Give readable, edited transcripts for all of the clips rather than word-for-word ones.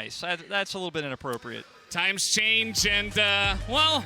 nice. That's a little bit inappropriate. Times change, and, well,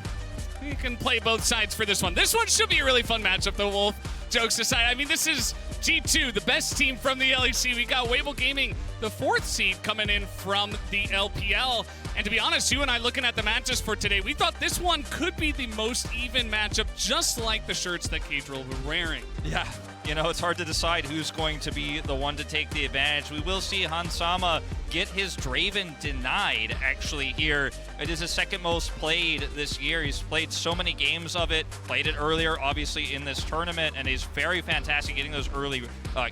you can play both sides for this one. This one should be a really fun matchup, though, Wolf. Jokes aside, I mean, this is G2, the best team from the LEC. We got Weibo Gaming, the 4th seed, coming in from the LPL. And to be honest, you and I looking at the matches for today, we thought this one could be the most even matchup, just like the shirts that Cadril were wearing. Yeah, you know, it's hard to decide who's going to be the one to take the advantage. We will see Hansama get his Draven denied, actually, here. It is his second most played this year. He's played so many games of it, played it earlier, obviously, in this tournament, and he's very fantastic getting those early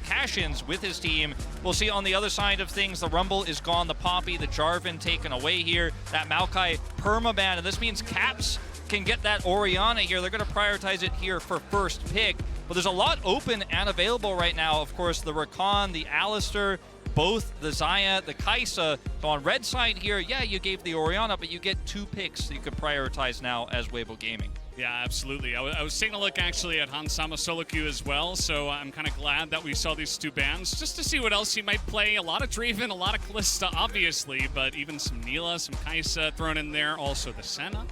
cash-ins with his team. We'll see on the other side of things, the Rumble is gone, the Poppy, the Jarvan taken away here, that Maokai permaban, and this means Caps can get that Orianna here. They're going to prioritize it here for first pick, but there's a lot open and available right now. Of course, the Rakan, the Alistar, both the Xayah, the Kai'Sa. So on red side here, yeah, you gave the Orianna, but you get 2 picks that you could prioritize now as Weibo Gaming. Yeah, absolutely. I was taking a look actually at Hansama solo queue as well, so I'm kind of glad that we saw these 2 bans just to see what else he might play. A lot of Draven, a lot of Kalista, obviously, but even some Neela, some Kai'Sa thrown in there, also the Senna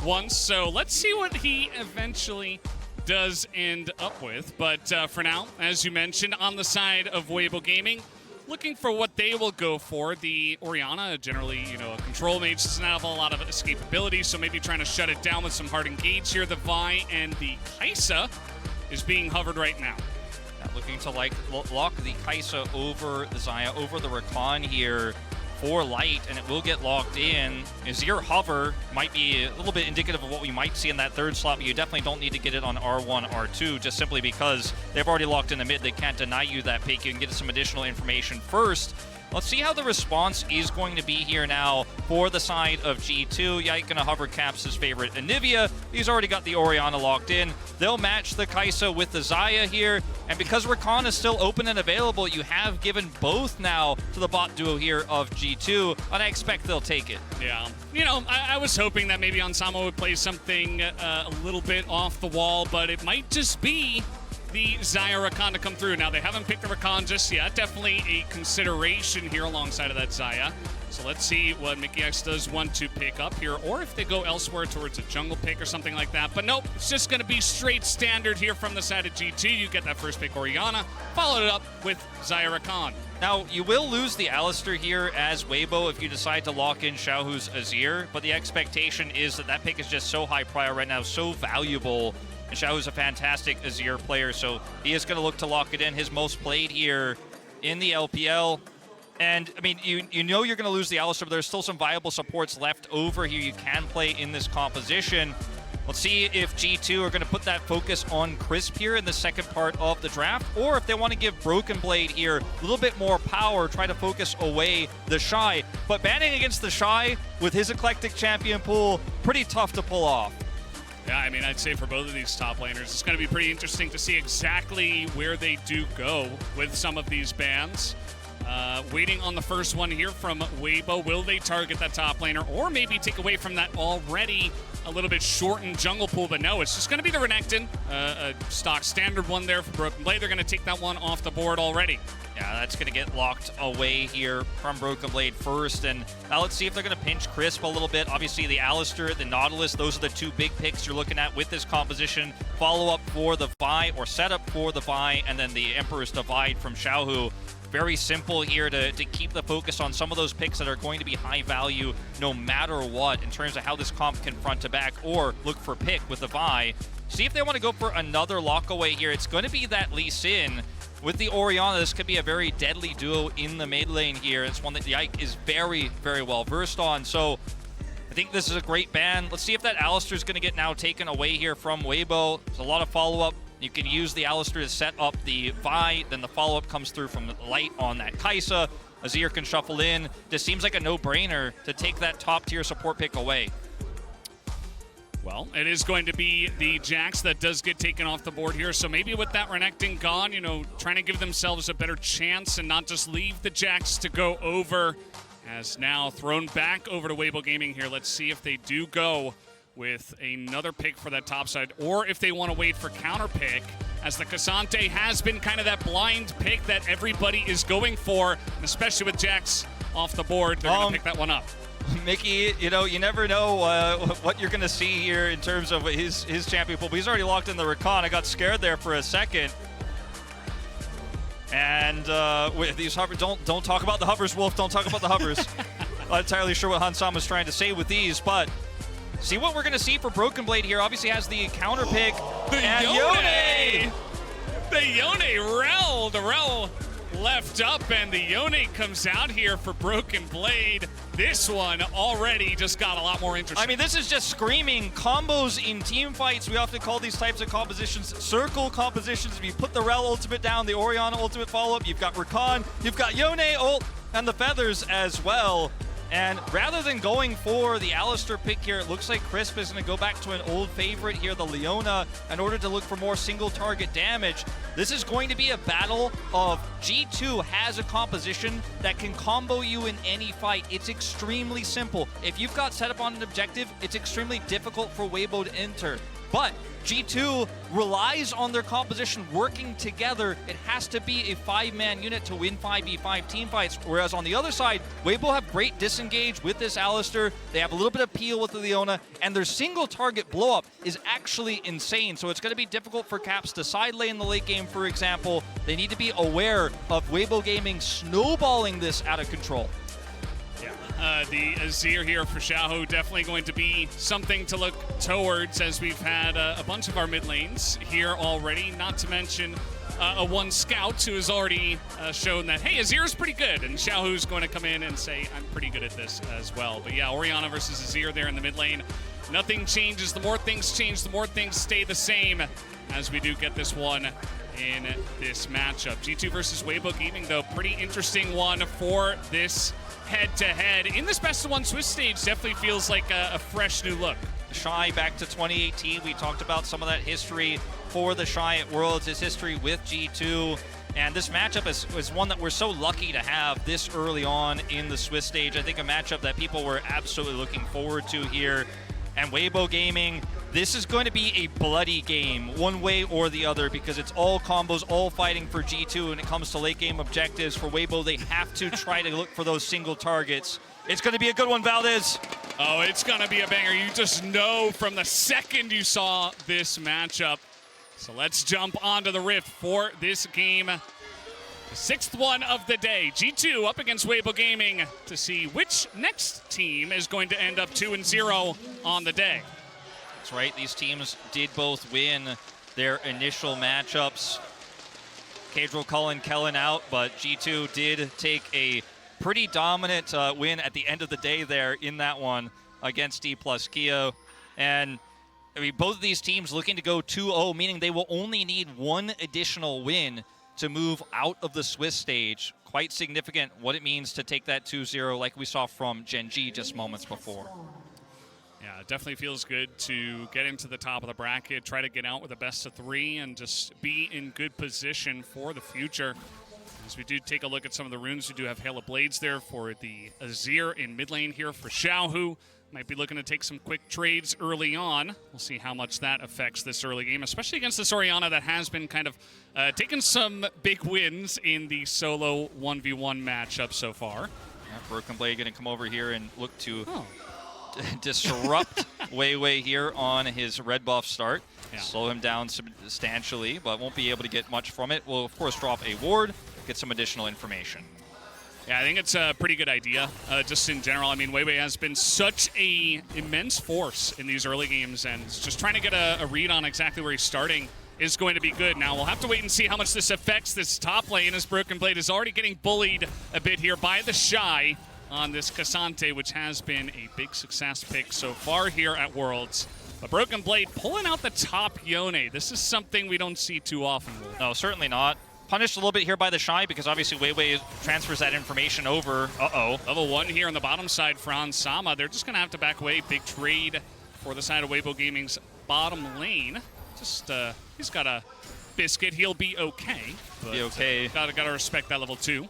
once. So let's see what he eventually does end up with. But for now, as you mentioned, on the side of Weibo Gaming, looking for what they will go for. The Orianna, generally, you know, a control mage, doesn't have a lot of escapability, so maybe trying to shut it down with some hard engage here. The Vi and the Kai'Sa is being hovered right now. Looking to lock the Kai'Sa over the Xayah, over the Rakan here for light, and it will get locked in. Azir hover might be a little bit indicative of what we might see in that 3rd slot, but you definitely don't need to get it on R1, R2, just simply because they've already locked in the mid. They can't deny you that pick. You can get some additional information first. Let's see how the response is going to be here now for the side of G2. Yike gonna hover Caps' favorite Anivia. He's already got the Orianna locked in. They'll match the Kai'Sa with the Xayah here. And because Rakan is still open and available, you have given both now to the bot duo here of G2, and I expect they'll take it. Yeah. You know, I was hoping that maybe Hansama would play something a little bit off the wall, but it might just be the Xayah Rakan to come through. Now, they haven't picked the Rakan just yet. Definitely a consideration here alongside of that Xayah. So let's see what Mickey X does want to pick up here, or if they go elsewhere towards a jungle pick or something like that. But nope, it's just going to be straight standard here from the side of G2. You get that first pick Orianna, followed it up with Xayah Rakan. Now, you will lose the Alistar here as Weibo if you decide to lock in Xiaohu's Azir, but the expectation is that that pick is just so high prior right now, so valuable. And Xiaohu's a fantastic Azir player, so he is going to look to lock it in. His most played here in the LPL. And, I mean, you know you're going to lose the Alistar, but there's still some viable supports left over here you can play in this composition. Let's see if G2 are going to put that focus on Crisp here in the second part of the draft, or if they want to give Broken Blade here a little bit more power, try to focus away the Shy. But banning against the Shy with his eclectic champion pool, pretty tough to pull off. Yeah, I mean, I'd say for both of these top laners, it's going to be pretty interesting to see exactly where they do go with some of these bans. Waiting on the first one here from Weibo. Will they target that top laner, or maybe take away from that already a little bit shortened jungle pool? But no, it's just going to be the Renekton, a stock standard one there for Broken Blade. They're going to take that one off the board already. Yeah, that's going to get locked away here from Broken Blade first. And now let's see if they're going to pinch Crisp a little bit. Obviously, the Alistar, the Nautilus, those are the 2 big picks you're looking at with this composition. Follow-up for the Vi, or setup for the Vi, and then the Emperor's Divide from Xiaohu. Very simple here to keep the focus on some of those picks that are going to be high value no matter what in terms of how this comp can front to back or look for pick with the Vi. See if they want to go for another lock away here. It's going to be that Lee Sin. With the Orianna, this could be a very deadly duo in the mid lane here. It's one that Yike is very, very well versed on. So I think this is a great ban. Let's see if that Alistar is going to get now taken away here from Weibo. There's a lot of follow-up. You can use the Alistar to set up the Vi, then the follow-up comes through from Light on that Kai'Sa. Azir can shuffle in. This seems like a no-brainer to take that top-tier support pick away. Well, it is going to be the Jax that does get taken off the board here. So maybe with that Renekton gone, you know, trying to give themselves a better chance and not just leave the Jax to go over. As now thrown back over to Weibo Gaming here. Let's see if they do go with another pick for that top side, or if they want to wait for counter pick, as the Cassante has been kind of that blind pick that everybody is going for, and especially with Jax off the board. They're going to pick that one up. Mickey, you know, you never know what you're going to see here in terms of his champion pool. But he's already locked in the Recon. I got scared there for a second. And with these hovers, don't talk about the hovers, Wolf. Don't talk about the hovers. Not entirely sure what Hansama's trying to say with these, but see what we're going to see for Broken Blade here. Obviously has the counter pick. And Yone! The Yone Rel. The Rel left up, and the Yone comes out here for Broken Blade. This one already just got a lot more interesting. I mean, this is just screaming combos in team fights. We often call these types of compositions circle compositions. If you put the Rel ultimate down, the Orianna ultimate follow-up, you've got Rakan, you've got Yone ult, and the Feathers as well. And rather than going for the Alistar pick here, it looks like Crisp is going to go back to an old favorite here, the Leona, in order to look for more single target damage. This is going to be a battle of G2 has a composition that can combo you in any fight. It's extremely simple. If you've got set up on an objective, it's extremely difficult for Weibo to enter. But G2 relies on their composition working together. It has to be a 5-man unit to win 5v5 team fights. Whereas on the other side, Weibo have great disengage with this Alistar. They have a little bit of peel with the Leona, and their single target blow up is actually insane. So it's going to be difficult for Caps to side lane the late game, for example. They need to be aware of Weibo Gaming snowballing this out of control. The Azir here for Xiaohu definitely going to be something to look towards, as we've had a bunch of our mid lanes here already, not to mention a one scout who has already shown that, hey, Azir is pretty good, and Xiaohu's going to come in and say, I'm pretty good at this as well. But yeah, Orianna versus Azir there in the mid lane. Nothing changes. The more things change, the more things stay the same, as we do get this one in this matchup. G2 versus Weibo Gaming, though, pretty interesting one for this head-to-head. In this best-of-1 Swiss stage, definitely feels like a fresh new look. Shy back to 2018. We talked about some of that history for the Shy at Worlds, his history with G2. And this matchup is one that we're so lucky to have this early on in the Swiss stage. I think a matchup that people were absolutely looking forward to here. And Weibo Gaming, this is going to be a bloody game, one way or the other, because it's all combos, all fighting for G2 when it comes to late game objectives. For Weibo, they have to try to look for those single targets. It's going to be a good one, Valdez. Oh, it's going to be a banger. You just know from the second you saw this matchup. So let's jump onto the Rift for this game. The 6th one of the day. G2 up against Weibo Gaming to see which next team is going to end up 2-0 on the day. That's right. These teams did both win their initial matchups. Cadril calling Kellen out, but G2 did take a pretty dominant win at the end of the day there in that one against D plus Keo. And I mean, both of these teams looking to go 2-0, meaning they will only need one additional win to move out of the Swiss stage. Quite significant what it means to take that 2-0 like we saw from Gen G just moments before. Yeah, it definitely feels good to get into the top of the bracket, try to get out with a best of 3, and just be in good position for the future. As we do take a look at some of the runes, we do have Hail of Blades there for the Azir in mid lane here for Xiaohu. Might be looking to take some quick trades early on. We'll see how much that affects this early game, especially against this Orianna that has been kind of taking some big wins in the solo 1v1 matchup so far. Yeah, Broken Blade going to come over here and look to disrupt Wei here on his red buff start. Yeah. Slow him down substantially, but won't be able to get much from it. We'll, of course, drop a ward, get some additional information. Yeah, I think it's a pretty good idea, just in general. I mean, Weiwei has been such a immense force in these early games, and just trying to get a read on exactly where he's starting is going to be good. Now, we'll have to wait and see how much this affects this top lane, as Broken Blade is already getting bullied a bit here by the Shy on this Cassante, which has been a big success pick so far here at Worlds. But Broken Blade pulling out the top Yone. This is something we don't see too often. No, certainly not. Punished a little bit here by the Shy because obviously Weiwei transfers that information over. Level 1 here on the bottom side for Hansama. They're just going to have to back away. Big trade for the side of Weibo Gaming's bottom lane. Just, he's got a biscuit. He'll be okay. But, be okay. Gotta respect that level 2.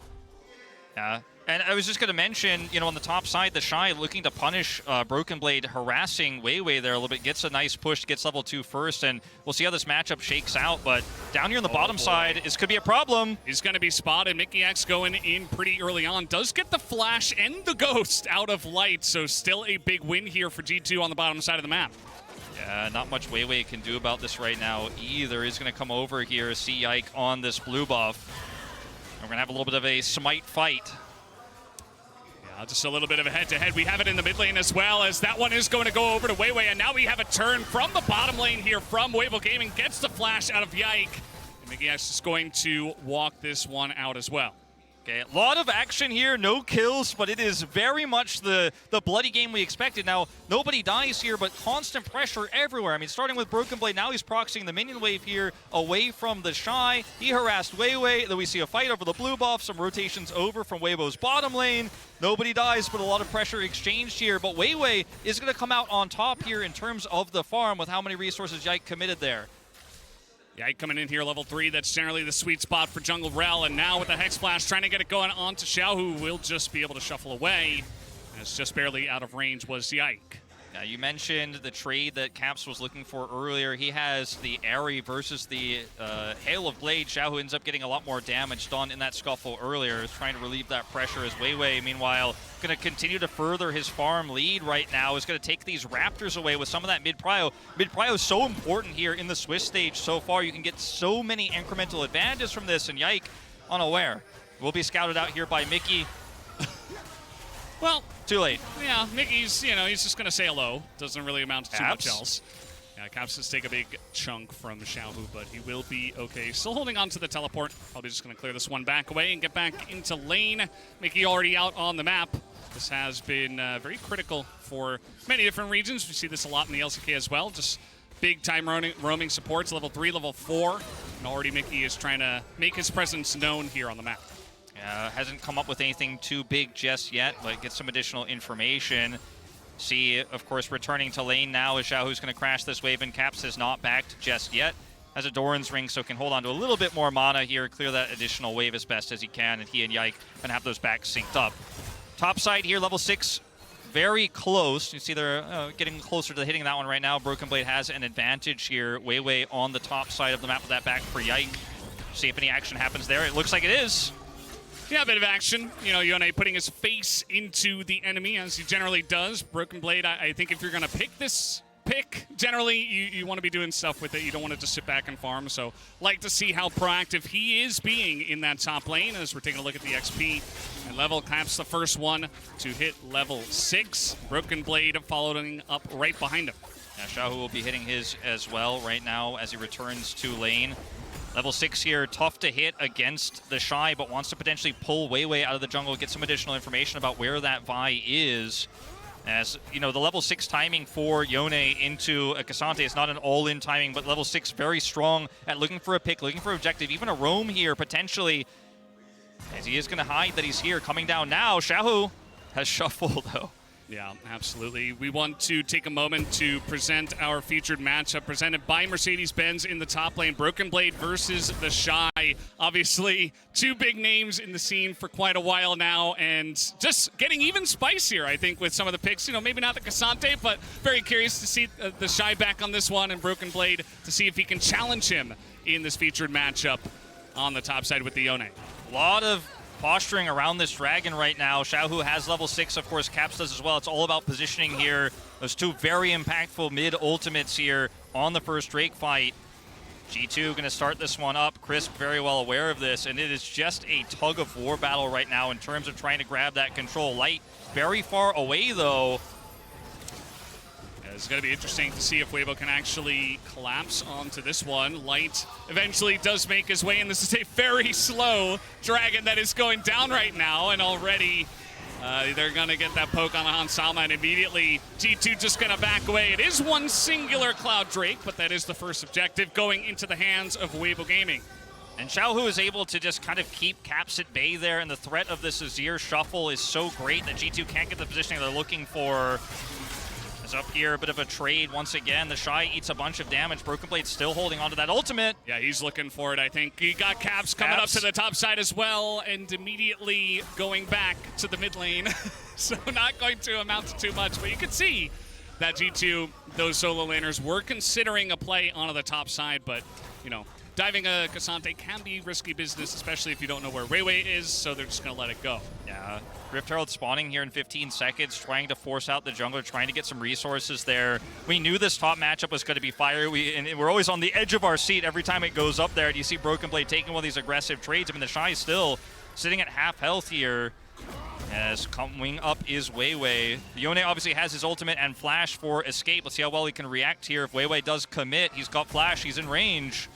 Yeah. And I was just going to mention, on the top side, the Shy looking to punish Broken Blade, harassing Weiwei there a little bit, gets a nice push, gets level 2 first, and we'll see how this matchup shakes out. But down here on the bottom side, this could be a problem. He's going to be spotted. Mickey X going in pretty early on. Does get the flash and the ghost out of light, so still a big win here for G2 on the bottom side of the map. Yeah, not much Weiwei can do about this right now either. He's going to come over here, see Yike on this blue buff. We're going to have a little bit of a smite fight. Just a little bit of a head-to-head. We have it in the mid lane as well, as that one is going to go over to Weiwei, and now we have a turn from the bottom lane here from Weibo Gaming. Gets the flash out of Yike, and Mickey X is going to walk this one out as well. Okay, a lot of action here, no kills, but it is very much the bloody game we expected. Now, nobody dies here, but constant pressure everywhere. I mean, starting with Broken Blade, now he's proxying the minion wave here away from the Shy. He harassed Weiwei, then we see a fight over the blue buff, some rotations over from Weibo's bottom lane. Nobody dies, but a lot of pressure exchanged here. But Weiwei is going to come out on top here in terms of the farm with how many resources Yike committed there. Yike coming in here, level 3. That's generally the sweet spot for Jungle Rel. And now with the Hex Flash, trying to get it going on to Xiao, who will just be able to shuffle away. As just barely out of range was Yike. Now, you mentioned the trade that Caps was looking for earlier. He has the Airy versus the Hail of Blade. Xiao, who ends up getting a lot more damage done in that scuffle earlier, is trying to relieve that pressure as Weiwei, meanwhile, going to continue to further his farm lead right now, is going to take these Raptors away with some of that mid-prio. Mid-prio is so important here in the Swiss stage so far. You can get so many incremental advantages from this, and Yike, unaware. Will be scouted out here by Mickey. Well, too late. Yeah, Mickey's, he's just going to say hello. Doesn't really amount to too much else. Yeah, Caps does take a big chunk from Xiaohu, but he will be okay. Still holding on to the teleport. Probably just going to clear this one back away and get back into lane. Mickey already out on the map. This has been very critical for many different regions. We see this a lot in the LCK as well. Just big-time roaming supports, level 3, level 4. And already Mickey is trying to make his presence known here on the map. Hasn't come up with anything too big just yet, but get some additional information. See, of course, returning to lane now is Xiao, who's going to crash this wave, and Caps is not backed just yet. Has a Doran's Ring, so can hold on to a little bit more mana here, clear that additional wave as best as he can, and he and Yike going to have those backs synced up. Top side here, level 6, very close. You see they're getting closer to hitting that one right now. Broken Blade has an advantage here. Weiwei on the top side of the map with that back for Yike. See if any action happens there. It looks like it is. Yeah, a bit of action. Yone putting his face into the enemy, as he generally does. Broken Blade, I think if you're going to pick this pick, generally you want to be doing stuff with it. You don't want to just sit back and farm. So, like to see how proactive he is being in that top lane as we're taking a look at the XP. And level Caps the first one to hit level 6. Broken Blade following up right behind him. Yeah, Xiaohu will be hitting his as well right now as he returns to lane. Level 6 here, tough to hit against the Shy, but wants to potentially pull Weiwei out of the jungle, get some additional information about where that Vi is. As, the level 6 timing for Yone into a Cassante is not an all-in timing, but level 6 very strong at looking for a pick, looking for objective, even a roam here potentially. As he is going to hide that he's here, coming down now. Xiaohu has shuffled though. Yeah, absolutely. We want to take a moment to present our featured matchup presented by Mercedes-Benz in the top lane. Broken Blade versus the Shy. Obviously, two big names in the scene for quite a while now, and just getting even spicier, I think, with some of the picks. Maybe not the Cassante, but very curious to see the Shy back on this one, and Broken Blade to see if he can challenge him in this featured matchup on the top side with the Yone. A lot of posturing around this dragon right now. Xiaohu has level 6, of course, Caps does as well. It's all about positioning here. Those two very impactful mid-ultimates here on the first Drake fight. G2 going to start this one up. Crisp very well aware of this, and it is just a tug-of-war battle right now in terms of trying to grab that control. Light very far away, though. It's going to be interesting to see if Weibo can actually collapse onto this one. Light eventually does make his way, and this is a very slow dragon that is going down right now, and already they're going to get that poke on Hansama, and immediately G2 just going to back away. It is one singular Cloud Drake, but that is the first objective going into the hands of Weibo Gaming. And Xiaohu is able to just kind of keep Caps at bay there, and the threat of this Azir shuffle is so great that G2 can't get the positioning they're looking for. As up here, a bit of a trade once again. The Shy eats a bunch of damage. Broken Blade still holding onto that ultimate. Yeah, he's looking for it, I think. He got Caps coming up to the top side as well, and immediately going back to the mid lane. So not going to amount to too much, but you can see that G2, those solo laners, were considering a play onto the top side, but, you know, diving a Cassante can be risky business, especially if you don't know where Weiwei is, so they're just going to let it go. Yeah, Rift Herald spawning here in 15 seconds, trying to force out the jungler, trying to get some resources there. We knew this top matchup was going to be fire. And we're always on the edge of our seat every time it goes up there. And you see Broken Blade taking one of these aggressive trades. I mean, the Shy is still sitting at half health here. As coming up is Weiwei. Yone obviously has his ultimate and flash for escape. Let's see how well he can react here. If Weiwei does commit, he's got flash, he's in range.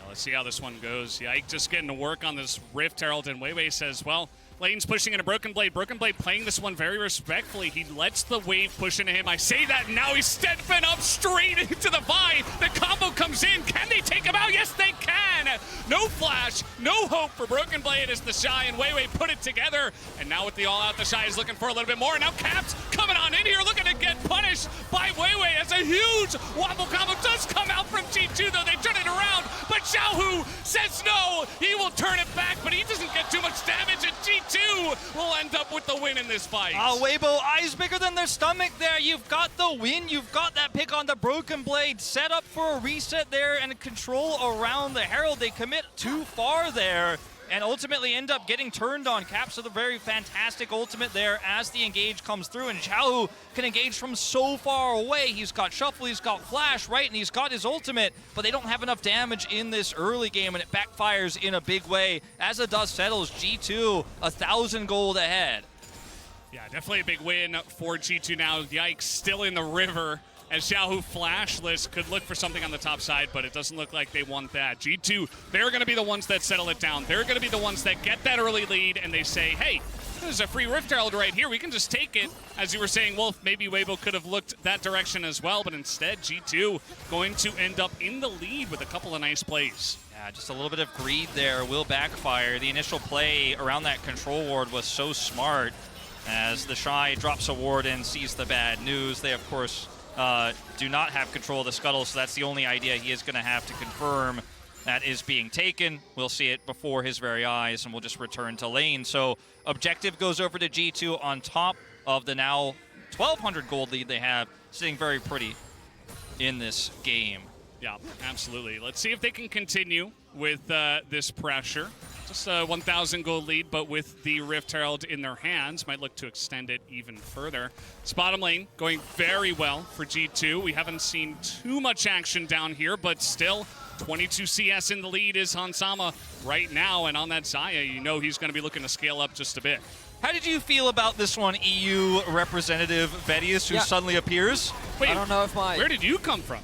Let's see how this one goes. Yike just getting to work on this Rift Herald, and Weiwei says, well, Lane's pushing into Broken Blade. Broken Blade playing this one very respectfully. He lets the wave push into him. I say that, and now he's stepping up straight into the Vi. The combo comes in. Can they take him out? Yes, they can. No flash, no hope for Broken Blade as the Shy and Weiwei put it together. And now with the all-out, the Shy is looking for a little bit more. And now Caps coming on in here, looking to get punished by Weiwei as a huge wobble combo does come out from G2, though. They turn it around, but Xiaohu says no. He will turn it back, but he doesn't get too much damage, and G2 will end up with the win in this fight. Oh, Weibo, eyes bigger than their stomach there. You've got the win. You've got that pick on the Broken Blade. Set up for a reset there and control around the Herald. They commit too far there and ultimately end up getting turned on. Caps with a very fantastic ultimate there as the engage comes through, and Xiao can engage from so far away. He's got Shuffle, he's got Flash, right, and he's got his ultimate, but they don't have enough damage in this early game, and it backfires in a big way. As the dust settles, G2, 1,000 gold ahead. Yeah, definitely a big win for G2 now. Yikes, still in the river, as Xiaohu flashless could look for something on the top side, but it doesn't look like they want that. G2, they're going to be the ones that settle it down. They're going to be the ones that get that early lead, and they say, hey, there's a free Rift Herald right here. We can just take it. As you were saying, Wolf, maybe Weibo could have looked that direction as well, but instead, G2 going to end up in the lead with a couple of nice plays. Yeah, just a little bit of greed there will backfire. The initial play around that control ward was so smart. As the Shy drops a ward and sees the bad news, they, of course, do not have control of the scuttle, so that's the only idea he is going to have to confirm that is being taken. We'll see it before his very eyes, and we'll just return to lane. So objective goes over to G2 on top of the now 1,200 gold lead they have, sitting very pretty in this game. Yeah, absolutely. Let's see if they can continue with this pressure. Just a 1,000 gold lead, but with the Rift Herald in their hands, might look to extend it even further. This bottom lane going very well for G2. We haven't seen too much action down here, but still 22 CS in the lead is Hansama right now, and on that Xayah, you know he's going to be looking to scale up just a bit. How did you feel about this one, EU representative Vedius, who suddenly appears? Wait, I don't know if where did you come from?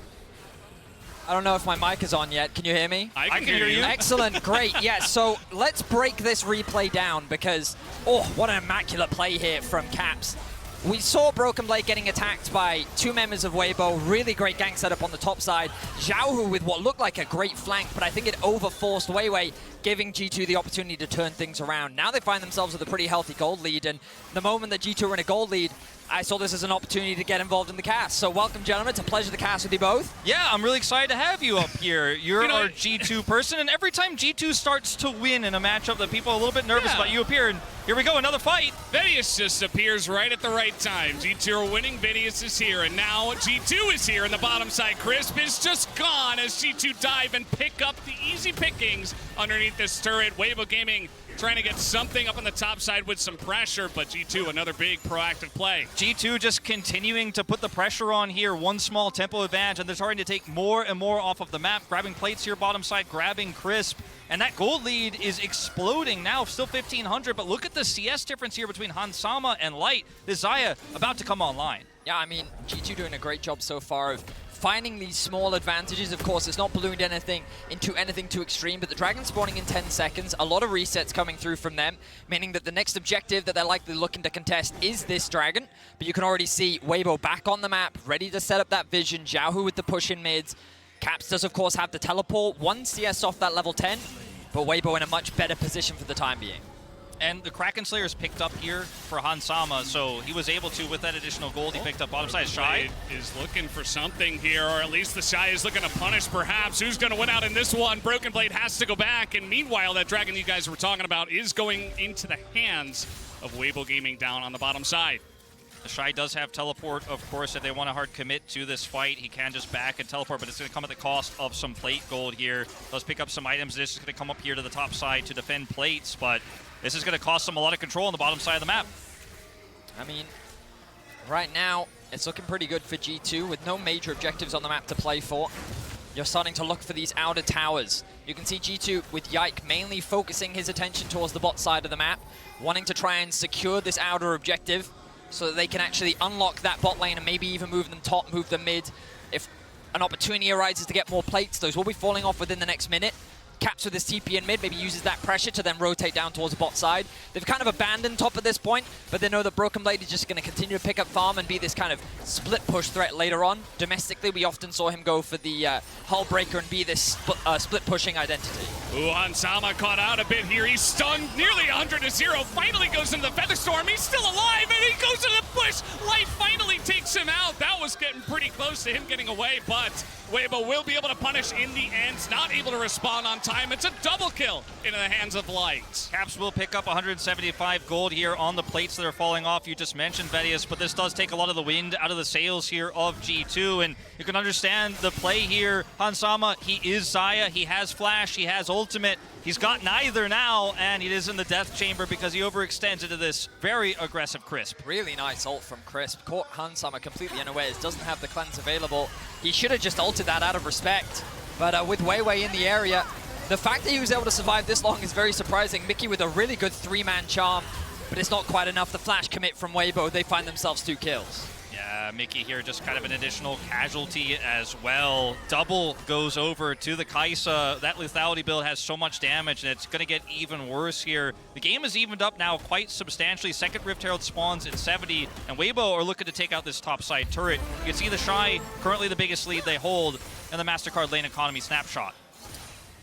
I don't know if my mic is on yet. Can you hear me? I can hear you. Excellent, great. Yeah, so let's break this replay down because, oh, what an immaculate play here from Caps. We saw Broken Blade getting attacked by two members of Weibo. Really great gank setup on the top side. Xiaohu with what looked like a great flank, but I think it overforced Weiwei, giving G2 the opportunity to turn things around. Now they find themselves with a pretty healthy gold lead, and the moment that G2 were in a gold lead, I saw this as an opportunity to get involved in the cast. So welcome, gentlemen. It's a pleasure to cast with you both. Yeah, I'm really excited to have you up here. You're our G2 person, and every time G2 starts to win in a matchup that people are a little bit nervous about, you appear, and here we go, another fight. Vedius just appears right at the right time. G2 are winning, Vedius is here, and now G2 is here in the bottom side. Crisp is just gone as G2 dive and pick up the easy pickings underneath this turret. Weibo Gaming trying to get something up on the top side with some pressure, but G2, another big proactive play. G2 just continuing to put the pressure on here, one small tempo advantage, and they're starting to take more and more off of the map, grabbing plates here bottom side, grabbing Crisp, and that gold lead is exploding now, still 1,500, but look at the CS difference here between Hansama and Light. This Xayah about to come online. Yeah, I mean, G2 doing a great job so far of finding these small advantages. Of course, it's not ballooned into anything too extreme, but the Dragon spawning in 10 seconds, a lot of resets coming through from them, meaning that the next objective that they're likely looking to contest is this Dragon. But you can already see Weibo back on the map, ready to set up that vision. Xiaohu with the push in mids. Caps does, of course, have the teleport. 1 CS off that level 10, but Weibo in a much better position for the time being. And the Kraken Slayer is picked up here for Hansama, so he was able to, with that additional gold, he picked up bottom side. Shy is looking for something here, or at least the Shy is looking to punish perhaps. Who's going to win out in this one? Broken Blade has to go back, and meanwhile, that dragon you guys were talking about is going into the hands of Weibo Gaming down on the bottom side. The Shy does have teleport, of course. If they want to hard commit to this fight, he can just back and teleport, but it's going to come at the cost of some plate gold here. Does pick up some items. This is going to come up here to the top side to defend plates, but this is going to cost them a lot of control on the bottom side of the map. I mean, right now, it's looking pretty good for G2 with no major objectives on the map to play for. You're starting to look for these outer towers. You can see G2 with Yike mainly focusing his attention towards the bot side of the map, wanting to try and secure this outer objective so that they can actually unlock that bot lane and maybe even move them top, move them mid. If an opportunity arises to get more plates, those will be falling off within the next minute. Caps with his TP in mid, maybe uses that pressure to then rotate down towards the bot side. They've kind of abandoned top at this point, but they know that Broken Blade is just going to continue to pick up farm and be this kind of split push threat later on. Domestically, we often saw him go for the hull breaker and be this split pushing identity. Ooh, Hansama caught out a bit here. He's stunned nearly 100-0. Finally goes into the Featherstorm. He's still alive, and he goes to the push. Light finally takes him out. That was getting pretty close to him getting away, but Weibo will be able to punish in the end. Not able to respond on time. It's a double kill into the hands of Light. Caps will pick up 175 gold here on the plates that are falling off. You just mentioned Vedius, but this does take a lot of the wind out of the sails here of G2, and you can understand the play here. Hansama, he is Xayah, he has flash, he has ultimate. He's got neither now, and he is in the death chamber because he overextends into this very aggressive Crisp. Really nice ult from Crisp. Caught Hansama completely unawares, doesn't have the cleanse available. He should have just ulted that out of respect. But with Weiwei in the area, the fact that he was able to survive this long is very surprising. Mickey with a really good 3-man charm, but it's not quite enough. The flash commit from Weibo, they find themselves 2 kills. Yeah, Mickey here just kind of an additional casualty as well. Double goes over to the Kaisa. That lethality build has so much damage, and it's going to get even worse here. The game is evened up now quite substantially. Second Rift Herald spawns at 70, and Weibo are looking to take out this top side turret. You can see the Shy, currently the biggest lead they hold, and the MasterCard lane economy snapshot.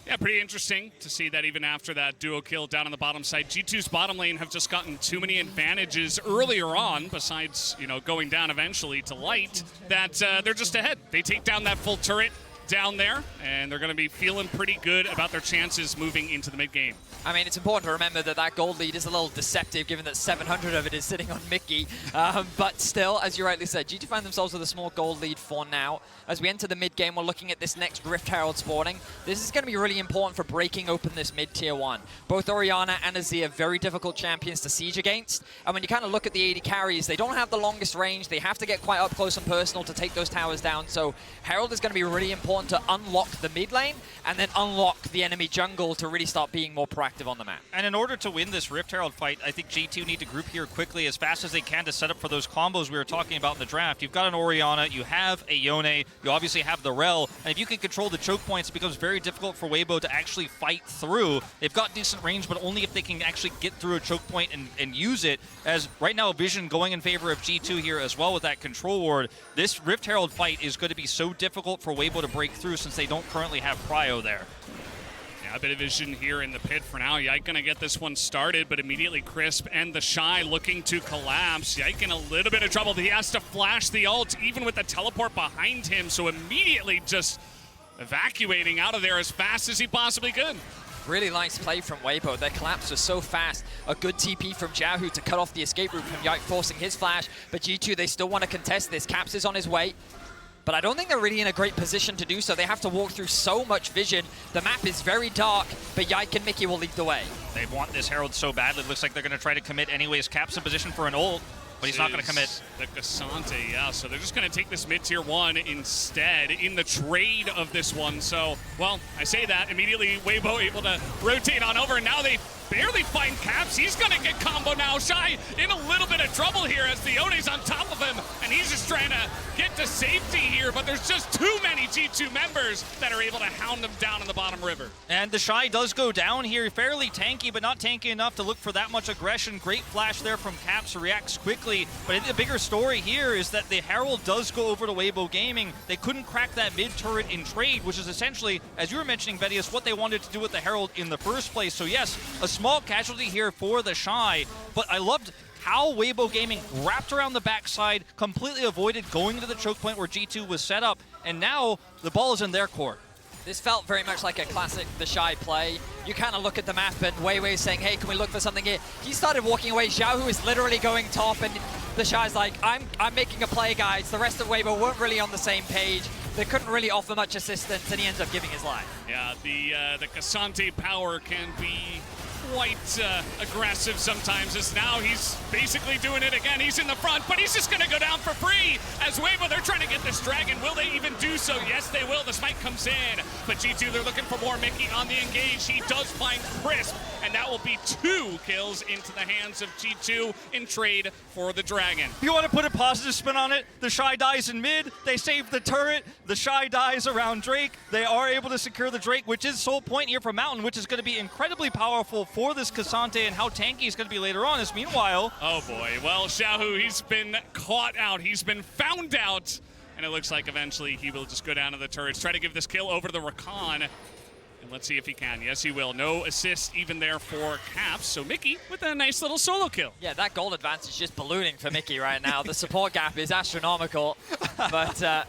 Yeah, pretty interesting to see that even after that duo kill down on the bottom side. G2's bottom lane have just gotten too many advantages earlier on, besides, you know, going down eventually to Light, that they're just ahead. They take down that full turret down there, and they're going to be feeling pretty good about their chances moving into the mid-game. I mean, it's important to remember that that gold lead is a little deceptive given that 700 of it is sitting on Mickey. But still, as you rightly said, G2 find themselves with a small gold lead for now. As we enter the mid-game, we're looking at this next Rift Herald spawning. This is going to be really important for breaking open this mid-tier 1. Both Orianna and Azir, very difficult champions to siege against. And when you kind of look at the AD carries, they don't have the longest range. They have to get quite up close and personal to take those towers down. So Herald is going to be really important to unlock the mid lane and then unlock the enemy jungle to really start being more proactive on the map. And in order to win this Rift Herald fight, I think G2 need to group here quickly as fast as they can to set up for those combos we were talking about in the draft. You've got an Orianna, you have a Yone, you obviously have the Rel, and if you can control the choke points, it becomes very difficult for Weibo to actually fight through. They've got decent range, but only if they can actually get through a choke point and use it, as right now Vision going in favor of G2 here as well with that control ward. This Rift Herald fight is going to be so difficult for Weibo to break through since they don't currently have Prio there. Yeah, a bit of vision here in the pit for now. Yike gonna get this one started, but immediately Crisp and the Shy looking to collapse. Yike in a little bit of trouble. He has to flash the ult, even with the teleport behind him, so immediately just evacuating out of there as fast as he possibly could. Really nice play from Weibo. Their collapse was so fast. A good TP from Jiahu to cut off the escape route from Yike, forcing his flash. But G2, they still want to contest this. Caps is on his way. But I don't think they're really in a great position to do so. They have to walk through so much vision. The map is very dark, but Yike and Mickey will lead the way. They want this Herald so badly. It looks like they're going to try to commit anyways. Caps in position for an ult, but he's not going to commit. The Cassante, yeah. So they're just going to take this mid-tier 1 instead in the trade of this one. So, well, I say that. Immediately, Weibo able to rotate on over, and now they barely find Caps. He's going to get combo now. Shy in a little bit of trouble here as the Yone's on top of him, and he's just trying to get get to safety here, but there's just too many G2 members that are able to hound them down in the bottom river. And the Shy does go down here, fairly tanky, but not tanky enough to look for that much aggression. Great flash there from Caps, reacts quickly. But I think the bigger story here is that the Herald does go over to Weibo Gaming. They couldn't crack that mid turret in trade, which is essentially, as you were mentioning, Vedius, what they wanted to do with the Herald in the first place. So yes, a small casualty here for the Shy, but I loved how Weibo Gaming wrapped around the backside, completely avoided going to the choke point where G2 was set up, and now the ball is in their court. This felt very much like a classic The Shy play. You kind of look at the map and Weiwei saying, hey, can we look for something here? He started walking away. Xiaohu is literally going top, and the Shy's like, I'm making a play, guys. The rest of Weibo weren't really on the same page. They couldn't really offer much assistance, and he ends up giving his life. Yeah, the Cassante power can be quite aggressive sometimes, as now he's basically doing it again. He's in the front, but he's just going to go down for free as Weibo, they're trying to get this Dragon. Will they even do so? Yes, they will. The smite comes in, but G2, they're looking for more. Mickey on the engage. He does find Crisp, and that will be 2 kills into the hands of G2 in trade for the Dragon. If you want to put a positive spin on it, the Shy dies in mid, they save the turret, the Shy dies around Drake, they are able to secure the Drake, which is sole point here for Mountain, which is going to be incredibly powerful for this Cassante, and how tanky he's going to be later on is meanwhile... Oh boy, well, Xiaohu, he's been caught out, he's been found out, and it looks like eventually he will just go down to the turrets, try to give this kill over to the Rakan. And let's see if he can. Yes, he will. No assist even there for Caps. So Mickey with a nice little solo kill. Yeah, that gold advance is just ballooning for Mickey right now. The support gap is astronomical. But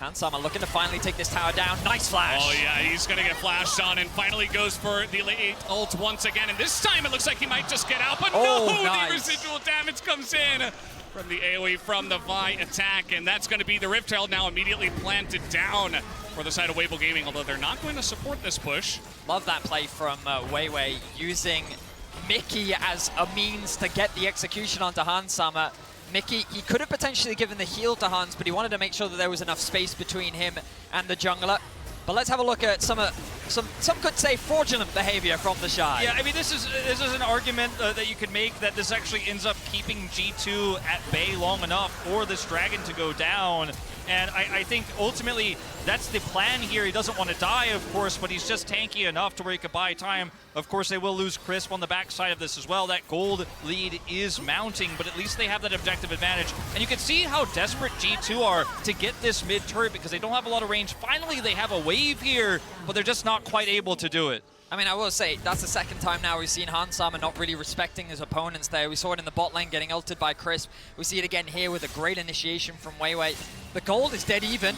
Hansama looking to finally take this tower down. Nice flash. Oh yeah, he's going to get flashed on and finally goes for the late ult once again. And this time it looks like he might just get out. But no, nice. The residual damage comes in from the AoE from the Vi attack. And that's going to be the Rift Herald now immediately planted down for the side of Weibo Gaming, although they're not going to support this push. Love that play from Weiwei, using Mickey as a means to get the execution onto Hansama. Mickey, he could have potentially given the heal to Hans, but he wanted to make sure that there was enough space between him and the jungler. But let's have a look at some could say fraudulent behavior from the Shy. Yeah, I mean, this is an argument that you could make that this actually ends up keeping G2 at bay long enough for this Dragon to go down. And I think ultimately that's the plan here. He doesn't want to die, of course, but he's just tanky enough to where he could buy time. Of course, they will lose Crisp on the backside of this as well. That gold lead is mounting, but at least they have that objective advantage. And you can see how desperate G2 are to get this mid turret because they don't have a lot of range. Finally, they have a wave here, but they're just not quite able to do it. I mean, I will say, that's the second time now we've seen Hansama not really respecting his opponents there. We saw it in the bot lane getting ulted by Crisp. We see it again here with a great initiation from Weiwei. The gold is dead even.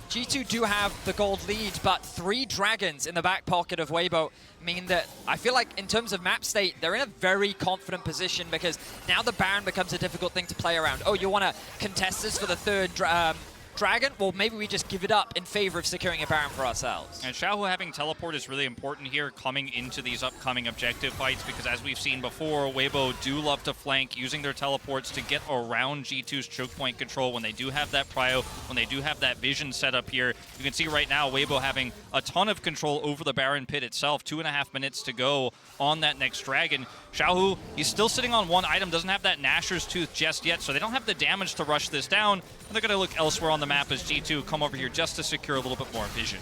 G2 do have the gold lead, but 3 dragons in the back pocket of Weibo mean that I feel like in terms of map state, they're in a very confident position because now the Baron becomes a difficult thing to play around. Oh, you want to contest this for the 3rd Dragon? Well, maybe we just give it up in favor of securing a Baron for ourselves. And Xiaohu having teleport is really important here coming into these upcoming objective fights because as we've seen before, Weibo do love to flank using their teleports to get around G2's choke point control when they do have that prio, when they do have that vision set up here. You can see right now Weibo having a ton of control over the Baron pit itself. 2.5 minutes to go on that next Dragon. Xiaohu, he's still sitting on 1 item, doesn't have that Gnasher's Tooth just yet, so they don't have the damage to rush this down. And they're going to look elsewhere on the map as G2 come over here just to secure a little bit more vision.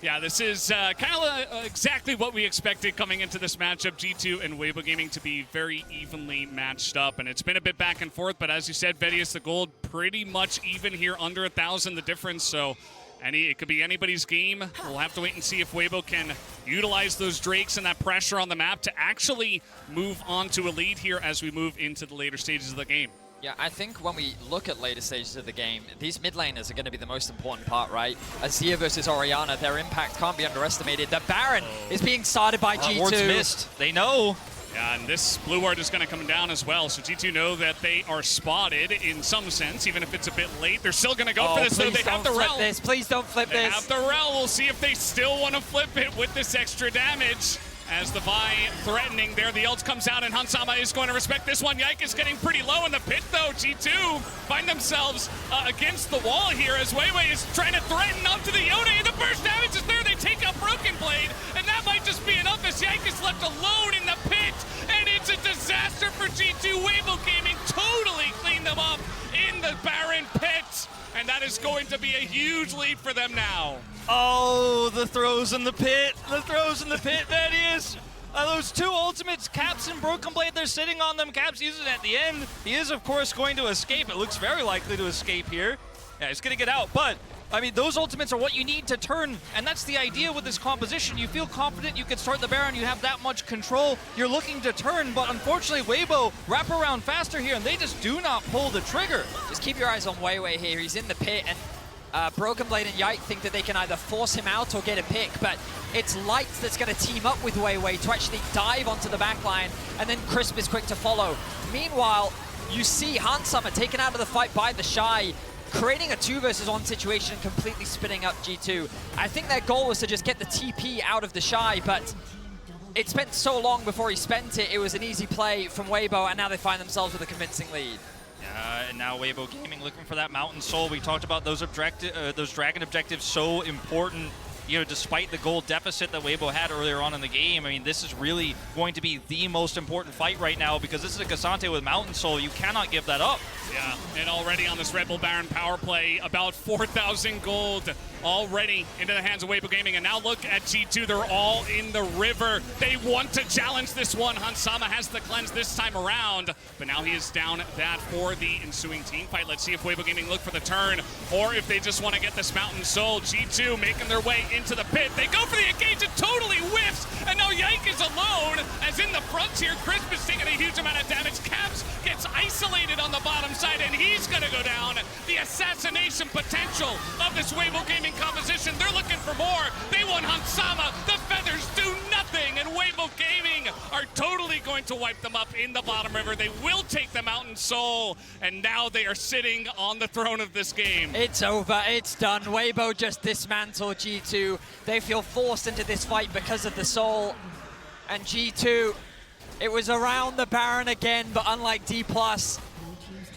Yeah, this is kind of exactly what we expected coming into this matchup. G2 and Weibo Gaming to be very evenly matched up, and it's been a bit back and forth, but as you said, Vedius, the gold pretty much even here, under 1,000 the difference, so it could be anybody's game. We'll have to wait and see if Weibo can utilize those Drakes and that pressure on the map to actually move on to a lead here as we move into the later stages of the game. Yeah, I think when we look at later stages of the game, these mid laners are going to be the most important part, right? Azir versus Orianna, their impact can't be underestimated. The Baron is being started by G2. Ward's missed. They know. Yeah, and this blue ward is going to come down as well, so G2 know that they are spotted in some sense, even if it's a bit late. They're still going to go for this, though. They have the Rel. Please don't flip this. They have the Rel. We'll see if they still want to flip it with this extra damage. As the Vi threatening there, the ult comes out and Hansama is going to respect this one. Yike is getting pretty low in the pit though. G2 find themselves against the wall here as Weiwei is trying to threaten up to the Yone. And the burst damage is there. They take out Broken Blade, and that might just be enough as Yike is left alone in the pit. And it's a disaster for G2. Weibo Gaming totally cleaned them up in the Baron pit. and that is going to be a huge lead for them now. Oh, the throws in the pit. The throws in the pit, that is. Those two ultimates, Caps and Broken Blade, they're sitting on them. Caps uses it at the end. He is, of course, going to escape. It looks very likely to escape here. Yeah, he's going to get out, but I mean, those ultimates are what you need to turn, and that's the idea with this composition. You feel confident, you can start the Baron, you have that much control, you're looking to turn, but unfortunately, Weibo wrap around faster here, and they just do not pull the trigger. Just keep your eyes on Weiwei here. He's in the pit, and Broken Blade and Yike think that they can either force him out or get a pick, but it's Light that's going to team up with Weiwei to actually dive onto the backline, and then Crisp is quick to follow. Meanwhile, you see Hansama taken out of the fight by the Shy, creating a 2 versus 1 situation and completely spinning up G2. I think their goal was to just get the TP out of the Shy, but it spent so long before he spent it. It was an easy play from Weibo, and now they find themselves with a convincing lead. And now Weibo Gaming looking for that Mountain Soul. We talked about those Dragon objectives, so important. You know, despite the goal deficit that Weibo had earlier on in the game, I mean, this is really going to be the most important fight right now because this is a Cassante with Mountain Soul. You cannot give that up. Yeah, and already on this Red Bull Baron power play, about 4,000 gold already into the hands of Weibo Gaming. And now look at G2, they're all in the river. They want to challenge this one. Hansama has the cleanse this time around, but now he is down that for the ensuing team fight. Let's see if Weibo Gaming look for the turn, or if they just want to get this Mountain Soul. G2 making their way into the pit. They go for the engage, it totally whiffs, and now Yike is alone, as in the front here, Crisp is taking a huge amount of damage. Caps gets isolated on the bottom side, and he's going to go down. The assassination potential of this Weibo Gaming composition, they're looking for more. They want Hansama. The feathers do nothing, and Weibo Gaming are totally going to wipe them up in the bottom river. They will take the Mountain Soul, and now they are sitting on the throne of this game. It's over, it's done. Weibo just dismantled G2. They feel forced into this fight because of the Soul, and G2, it was around the Baron again, but unlike D+,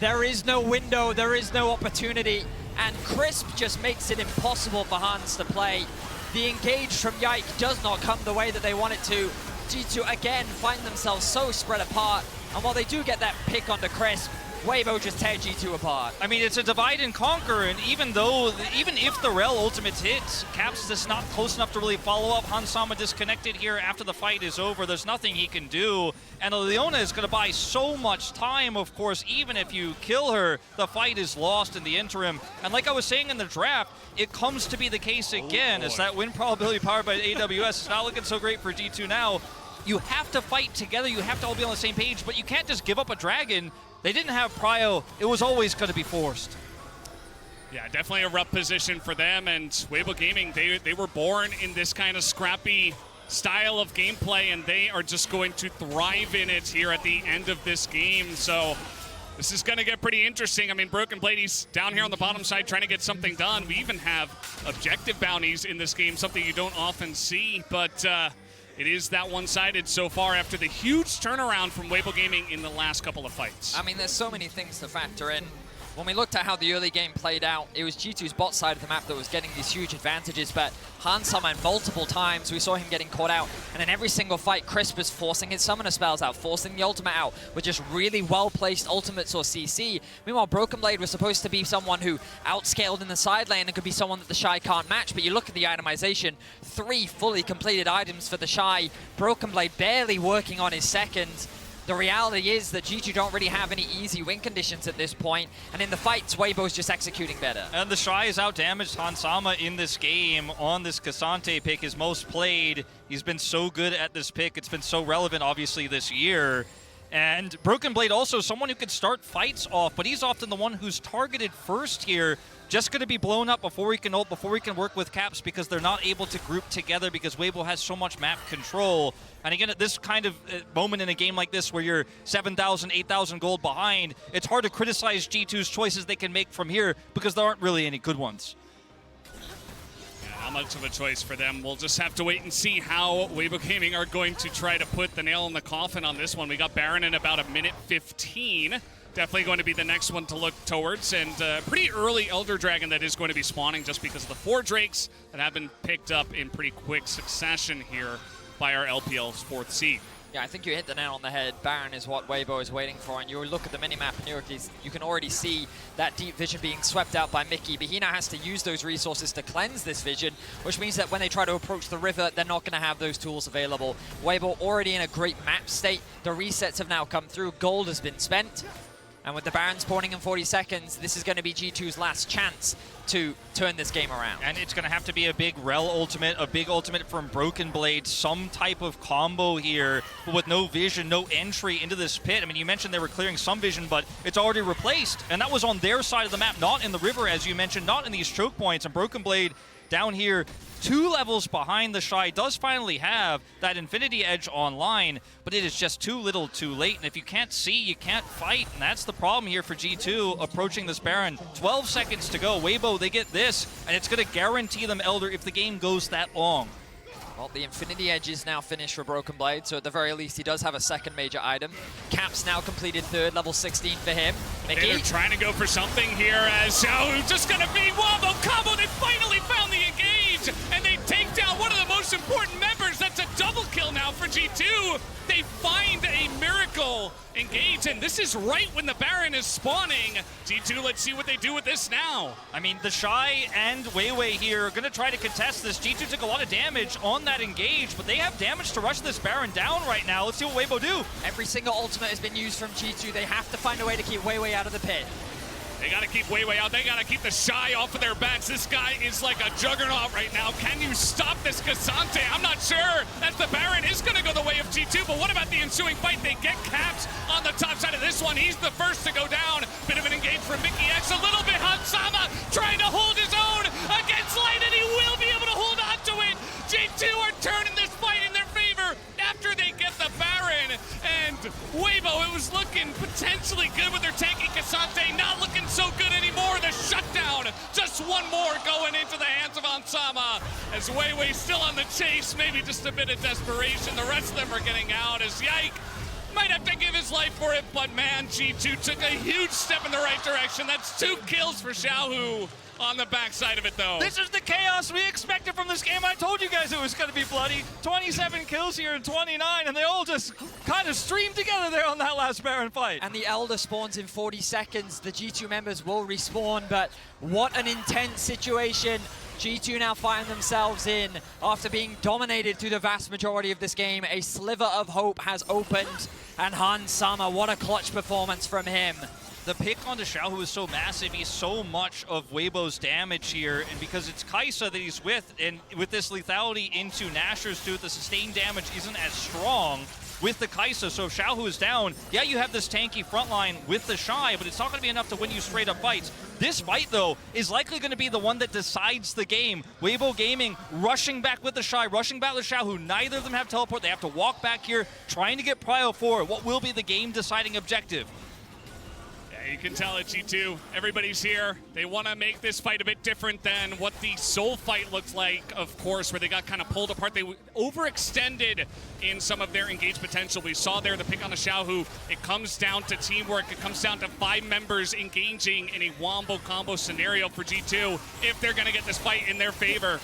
there is no window, there is no opportunity, and Crisp just makes it impossible for Hans to play. The engage from Yike does not come the way that they want it to. G2 again find themselves so spread apart, and while they do get that pick onto Crisp, Weibo just tear G2 apart. I mean, it's a divide and conquer, and even if the Rel ultimates hits, Caps is not close enough to really follow up. Hansama disconnected here after the fight is over. There's nothing he can do, and Leona is going to buy so much time, of course. Even if you kill her, the fight is lost in the interim. And like I was saying in the draft, it comes to be the case again, as that win probability powered by AWS is not looking so great for G2 now. You have to fight together, you have to all be on the same page, but you can't just give up a dragon. They didn't have prio. It was always going to be forced. Yeah, definitely a rough position for them, and Weibo Gaming, they were born in this kind of scrappy style of gameplay, and they are just going to thrive in it here at the end of this game. So this is going to get pretty interesting. I mean, Broken Blade, he's down here on the bottom side trying to get something done. We even have objective bounties in this game, something you don't often see, but it is that one-sided so far after the huge turnaround from Weibo Gaming in the last couple of fights. I mean, there's so many things to factor in. When we looked at how the early game played out, it was G2's bot side of the map that was getting these huge advantages, but Hansama, multiple times we saw him getting caught out, and in every single fight, Crisp was forcing his summoner spells out, forcing the ultimate out with just really well-placed ultimates or CC. Meanwhile, Broken Blade was supposed to be someone who outscaled in the side lane and could be someone that the Shy can't match, but you look at the itemization, 3 fully completed items for the Shy, Broken Blade barely working on his second. The reality is that G2 don't really have any easy win conditions at this point, and in the fights, Weibo's just executing better. And the Shy is out-damaged Hansama in this game on this Cassante pick, his most played. He's been so good at this pick. It's been so relevant, obviously, this year. And Broken Blade also someone who can start fights off, but he's often the one who's targeted first here. Just going to be blown up before he can ult, before he can work with Caps, because they're not able to group together because Weibo has so much map control. And again, at this kind of moment in a game like this where you're 7,000, 8,000 gold behind, it's hard to criticize G2's choices they can make from here because there aren't really any good ones. Not much of a choice for them. We'll just have to wait and see how Weibo Gaming are going to try to put the nail in the coffin on this one. We got Baron in about a minute 15. Definitely going to be the next one to look towards, and pretty early Elder Dragon that is going to be spawning just because of the 4 Drakes that have been picked up in pretty quick succession here by our LPL's 4th seed. Yeah, I think you hit the nail on the head. Baron is what Weibo is waiting for, and you look at the minimap and you can already see that deep vision being swept out by Mickey, but he now has to use those resources to cleanse this vision, which means that when they try to approach the river, they're not going to have those tools available. Weibo already in a great map state. The resets have now come through. Gold has been spent. And with the Baron spawning in 40 seconds, this is going to be G2's last chance to turn this game around. And it's going to have to be a big Rel ultimate, a big ultimate from Broken Blade, some type of combo here, but with no vision, no entry into this pit. I mean, you mentioned they were clearing some vision, but it's already replaced. And that was on their side of the map, not in the river, as you mentioned, not in these choke points. And Broken Blade down here, 2 levels behind the Shy, does finally have that Infinity Edge online, but it is just too little too late. And if you can't see, you can't fight. And that's the problem here for G2 approaching this Baron. 12 seconds to go. Weibo, they get this, and it's going to guarantee them Elder if the game goes that long. Well, the Infinity Edge is now finished for Broken Blade, so at the very least he does have a second major item. Cap's now completed third, level 16 for him. Mickey? They're trying to go for something here as just going to be Wombo combo. They finally found the engage, and they take down one of the most important members. That's a double kill now for G2. They find a miracle engage, and this is right when the Baron is spawning. G2, let's see what they do with this now. I mean, the Shy and Weiwei here are going to try to contest this. G2 took a lot of damage on that engage, but they have damage to rush this Baron down right now. Let's see what Weibo do. Every single ultimate has been used from G2. They have to find a way to keep Weiwei out of the pit. They got to keep Weiwei out. They got to keep the Shy off of their backs. This guy is like a juggernaut right now. Can you stop this Cassante? I'm not sure. As the Baron is going to go the way of G2, but what about the ensuing fight? They get Caps on the top side of this one. He's the first to go down. Bit of an engage from Mickey X. A little bit. Hansama trying to hold his own against Light, and he will be able to hold on to it. G2 are turning this fight in their favor after they get the Baron. And Weibo, it was looking potentially good with their tanky Cassante. Not looking so good anymore. The shutdown, just one more going into the hands of Ansama. As Weiwei still on the chase, maybe just a bit of desperation. The rest of them are getting out as Yike might have to give his life for it, but man, G2 took a huge step in the right direction. That's 2 kills for Xiaohu on the backside of it, though. This is the chaos we expected from this game. I told you guys it was going to be bloody. 27 kills here and 29, and they all just kind of streamed together there on that last Baron fight. And the Elder spawns in 40 seconds. The G2 members will respawn, but what an intense situation G2 now find themselves in after being dominated through the vast majority of this game. A sliver of hope has opened, and Hansama, what a clutch performance from him. The pick onto Xiaohu is so massive. He's so much of Weibo's damage here, and because it's Kaisa that he's with, and with this lethality into Nashor's too, the sustained damage isn't as strong with the Kaisa. So if Xiaohu is down, yeah, you have this tanky front line with the Shy, but it's not going to be enough to win you straight up fights. This fight, though, is likely going to be the one that decides the game. Weibo Gaming rushing back with the Shy, rushing back with Xiaohu. Neither of them have teleport. They have to walk back here, trying to get Prio forward. What will be the game-deciding objective? You can tell at G2, everybody's here. They want to make this fight a bit different than what the Soul fight looked like, of course, where they got kind of pulled apart. They overextended in some of their engaged potential. We saw there the pick on the Xiaohu. It comes down to teamwork. It comes down to 5 members engaging in a wombo combo scenario for G2 if they're going to get this fight in their favor.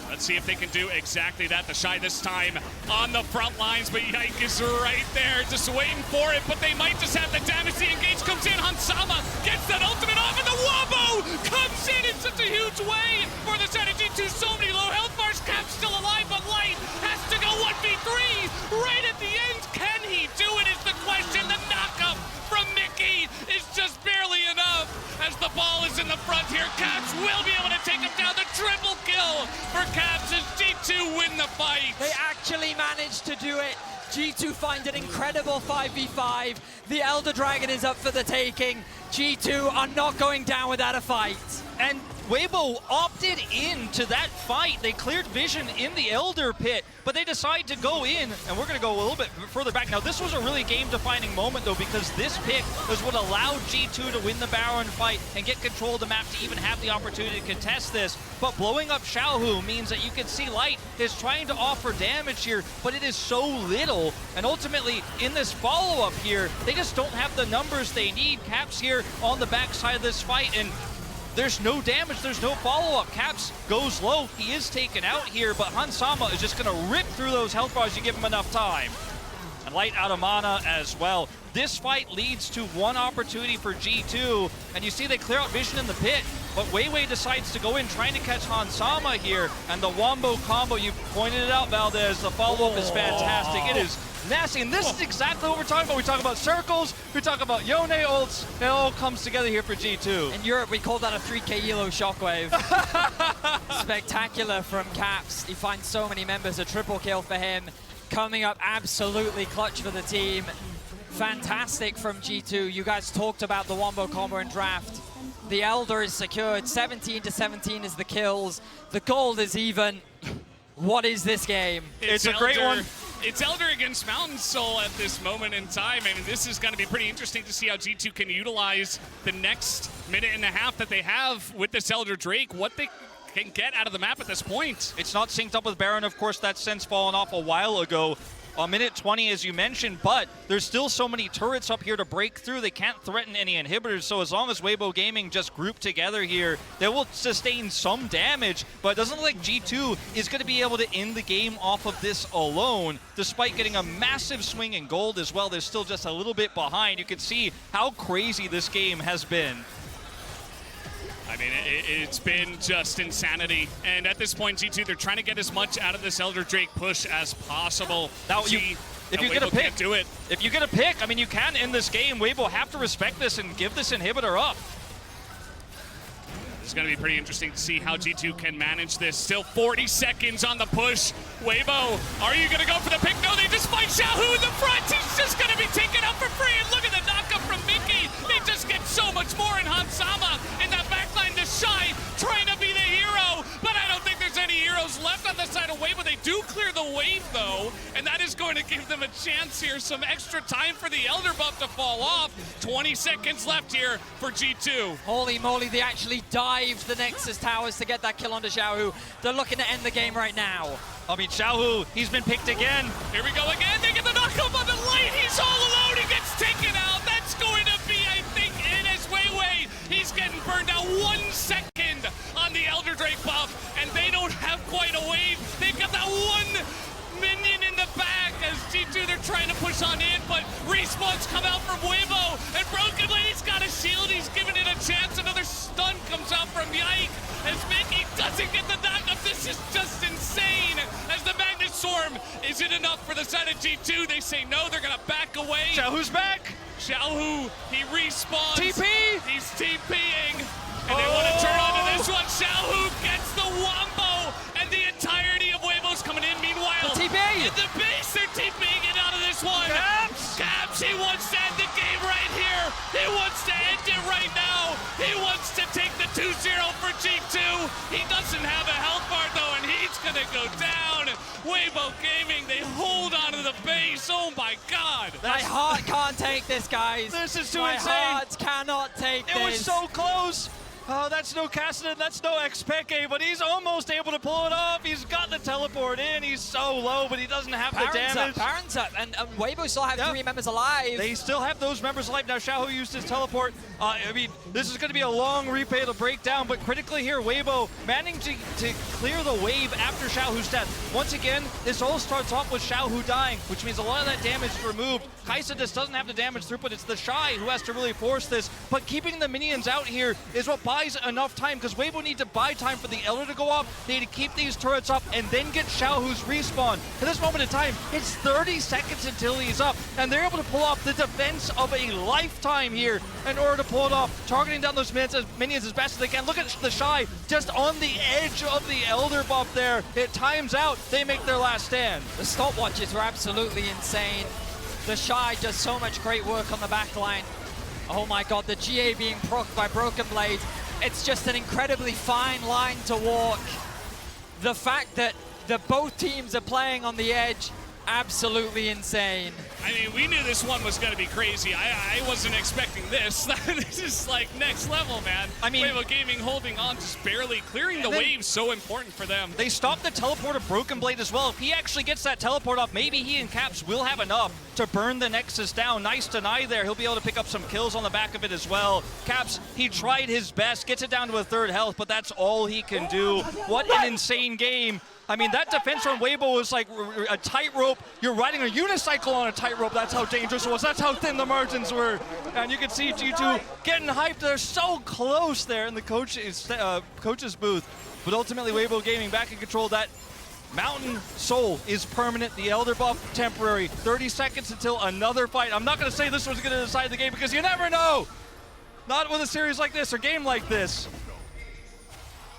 Let's see if they can do exactly that. The Shy this time on the front lines, but Yike is right there, just waiting for it, but they might just have the damage. The engage comes in, Hansama gets that ultimate off, and the Wombo comes in such a huge way for the side of G2. So many low health bars. Cap's still alive, but Light has to go 1v3 right at the end. Can he do it is the question. The knockup from Mickey is just barely enough as the ball is in the front here. Caps will be able to take him down. The triple kill for Caps as G2 win the fight. They actually managed to do it. G2 find an incredible 5v5. The Elder Dragon is up for the taking. G2 are not going down without a fight. And Weibo opted into that fight. They cleared vision in the Elder pit, but they decide to go in, and we're going to go a little bit further back. Now, this was a really game-defining moment, though, because this pick was what allowed G2 to win the Baron fight and get control of the map to even have the opportunity to contest this. But blowing up Xiaohu means that you can see Light is trying to offer damage here, but it is so little. And ultimately, in this follow-up here, they just don't have the numbers they need. Caps here on the backside of this fight, and there's no damage, there's no follow-up. Caps goes low, he is taken out here, but Hansama is just gonna rip through those health bars, you give him enough time. And Light out of mana as well. This fight leads to one opportunity for G2, and you see they clear out vision in the pit, but Weiwei decides to go in trying to catch Hansama here, and the Wombo combo, you pointed it out, Valdez, the follow-up is fantastic. It is nasty, and this is exactly what we're talking about. We talk about circles, we talk about Yone ults, it all comes together here for G2. In Europe, we call that a 3K Elo shockwave. Spectacular from Caps. He finds so many members, a triple kill for him. Coming up absolutely clutch for the team. Fantastic from G2. You guys talked about the Wombo combo in draft. The Elder is secured. 17 to 17 is the kills. The gold is even. What is this game? It's a great one. It's Elder against Mountain Soul at this moment in time, and this is going to be pretty interesting to see how G2 can utilize the next minute and a half that they have with this Elder Drake, what they can get out of the map at this point. It's not synced up with Baron, of course, that's since fallen off a while ago. A minute 20, as you mentioned, but there's still so many turrets up here to break through. They can't threaten any inhibitors, so as long as Weibo Gaming just group together here, they will sustain some damage, but it doesn't look like G2 is going to be able to end the game off of this alone, despite getting a massive swing in gold as well. They're still just a little bit behind. You can see how crazy this game has been. I mean, it's been just insanity. And at this point, G2, they're trying to get as much out of this Elder Drake push as possible. Now, if you get a pick, can't do it. If you get a pick, I mean, you can end this game. Weibo have to respect this and give this inhibitor up. It's going to be pretty interesting to see how G2 can manage this. Still 40 seconds on the push. Weibo, are you going to go for the pick? No, they just find Xiaohu in the front. He's just going to be taken out for free. And look at the knockup from Mickey. He just gets so much more in Hansama in that backline to Shy, trying to be the hero. But I don't think there's any heroes left on the side of Weibo. They do clear the wave, though, and that is going to give them a chance here. Some extra time for the Elder buff to fall off. 20 seconds left here for G2. Holy moly, they actually dived the Nexus towers to get that kill onto Xiaohu. They're looking to end the game right now. I mean, Xiaohu, he's been picked again. Here we go again. They get the knockup on the Light. He's all alone. He gets taken out. That's going to be, I think, in his Weiwei. He's getting burned out 1 second on the Elder Drake buff, and they don't have quite a wave. They've got that one minion in the back as G2, they're trying to push on in, but respawns come out from Weibo, and Broken Lady's got a shield. He's giving it a chance. Another stun comes out from Yike as Mickey doesn't get the knockup. This is just insane. As the Magnet Storm, is it enough for the side of G2? They say no, they're gonna back away. Xiaohu's back. Xiaohu, he respawns. TP. He's TPing. And they want to turn on to this one. Xiaohu gets the Wombo, and the entirety of Weibo's coming in. Meanwhile, The TP. in the base, they're TPing it out of this one. Caps, he wants to end the game right here. He wants to end it right now. He wants to take the 2-0 for G2. He doesn't have a health bar, though, and he's going to go down. Weibo Gaming, they hold on to the base. Oh, my God. My heart can't take this, guys. This is too My insane. heart cannot take It this. was so close. Oh, that's no Cassidy, that's no Xpeke, but he's almost able to pull it off. He's got the teleport in. He's so low, but he doesn't have the damage. Baron's up, and Weibo still have 3 members alive. They still have those members alive. Now, Xiaohu used his teleport. I mean, this is going to be a long replay to break down, but critically here, Weibo managing to clear the wave after Xiaohu's death. Once again, this all starts off with Xiaohu dying, which means a lot of that damage is removed. Kaisa just doesn't have the damage throughput. It's the Shy who has to really force this, but keeping the minions out here is what buys enough time, because Weibo need to buy time for the Elder to go off. They need to keep these turrets up and then get Xiaohu's respawn. At this moment in time, it's 30 seconds until he's up, and they're able to pull off the defense of a lifetime here in order to pull it off, targeting down those minions as best as they can. Look at the Shy just on the edge of the Elder buff there. It times out. They make their last stand. The stopwatches were absolutely insane. The Shy does so much great work on the back line. Oh my God, the GA being procced by Broken Blade. It's just an incredibly fine line to walk. The fact that both teams are playing on the edge, absolutely insane. I mean, we knew this one was going to be crazy. I wasn't expecting this. This is like next level, man. I mean, Weibo Gaming holding on, just barely clearing the waves. So important for them. They stopped the teleport of Broken Blade as well. If he actually gets that teleport off, maybe he and Caps will have enough to burn the Nexus down. Nice deny there. He'll be able to pick up some kills on the back of it as well. Caps, he tried his best, gets it down to a third health, but that's all he can do. What an insane game. I mean, that defense from Weibo was like a tightrope. You're riding a unicycle on a tightrope. That's how dangerous it was. That's how thin the margins were. And you can see G2 getting hyped. They're so close there in the coach's booth. But ultimately, Weibo Gaming back in control. That Mountain Soul is permanent. The Elder buff temporary. 30 seconds until another fight. I'm not going to say this one's going to decide the game because you never know. Not with a series like this or game like this.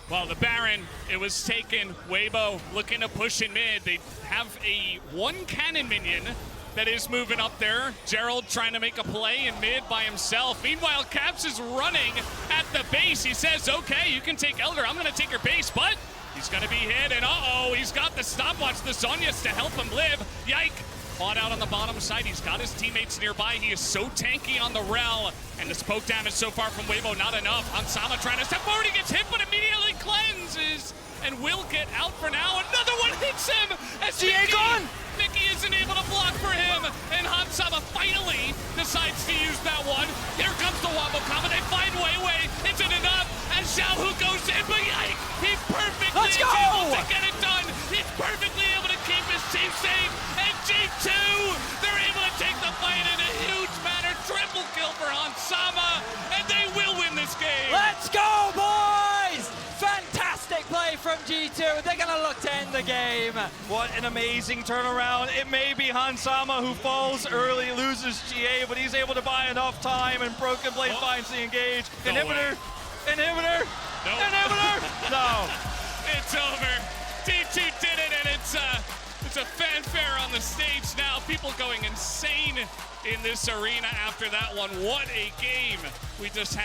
Well, the Baron, it was taken. Weibo looking to push in mid. They have a one cannon minion that is moving up there. Gerald trying to make a play in mid by himself. Meanwhile, Caps is running at the base. He says, okay, you can take Elder. I'm going to take your base, but he's going to be hit. And uh-oh, he's got the stopwatch, the Zhonya's to help him live. Yike. Caught out on the bottom side. He's got his teammates nearby. He is so tanky on the Rel. And the spoke damage so far from Weibo, not enough. Hansama trying to step forward. He gets hit, but immediately cleanses. And will get out for now. Another one hits him. As Mickey isn't able to block for him. And Hansama finally decides to use that one. Here comes the wombo combo. They find Weiwei. Isn't enough. And Xiaohu goes in. But yike, he perfectly is able to get it done. He's perfectly able to keep his team safe. And G2, they're able to take the fight in a huge manner. Triple kill for Hansama. And they will win this game. Let's go, boys! Fantastic play from G2. They're going to look to end the game. What an amazing turnaround. It may be Hansama who falls early, loses GA, but he's able to buy enough time, and Broken Blade finds the engage. No Inhibitor! way. Inhibitor! Nope. Inhibitor! No. It's over. D2 did it, and it's a fanfare on the stage now. People going insane in this arena after that one. What a game we just had.